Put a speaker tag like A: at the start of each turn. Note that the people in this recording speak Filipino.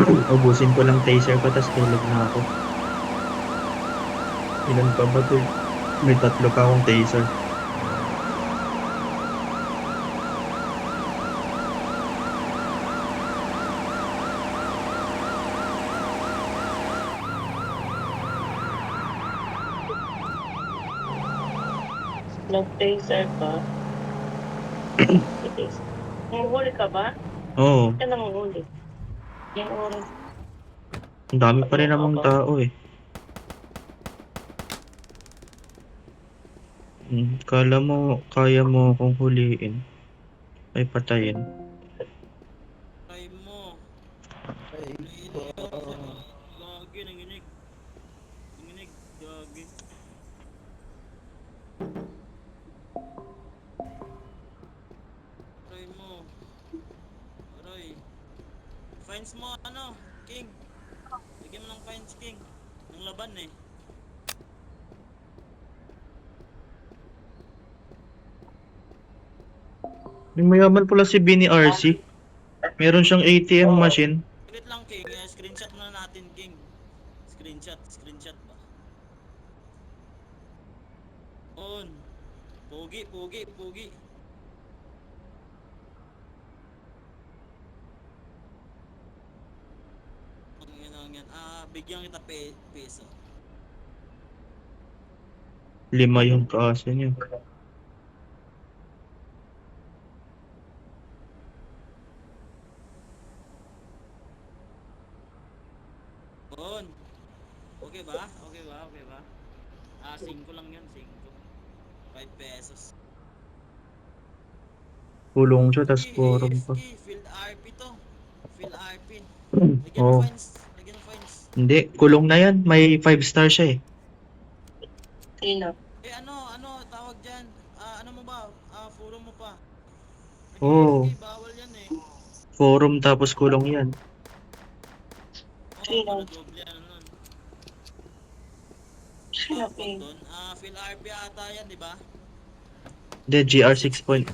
A: Ubusin ko lang taser ko, tas tulog na ako. Ilan pa ba to? May 3 pa akong taser.
B: Nag-taser ka? Nanguhuli ka ba?
A: Oo,
B: Ba't ka nanguhuli? Yung oras.
A: ang dami pa rin namang tao eh. Kala mo, kaya mo akong huliin. Ay, patayin.
C: Try mo.
D: Ay,
C: Gagi, nanginig. Nanginig, gagi. Try mo. Aray. Fines mo, ano, King. Lagyan mo ng fines, King. Ng laban eh.
A: Yung mayaman pala si Bini RC. Meron siyang ATM machine.
C: Wait lang, King. Screenshot muna natin, King. Screenshot ba? On. Pogi. Ang yan. Bigyan kita peso.
A: 5 yung kaasa niya.
C: On. Okay ba? 5 lang yun, 5. 5 pesos.
A: Kulong siya, tas
C: Okay,
A: forum pa.
C: AFK, Field RP to. Field RP. Lagyan ng
A: Oo.
C: fines.
A: Hindi, kulong na yan. May 5 star siya eh.
B: Sino?
C: Eh ano tawag dyan? Ano mo ba? Forum mo pa.
A: Oo.
C: Nag-AFK, bawal yan eh.
A: Forum tapos kulong yan.
B: Sino?
C: Doble ano nun.
B: Sino, Ping?
C: Doon, Field RP ata yan, di ba?
A: Hindi, GR 6.2.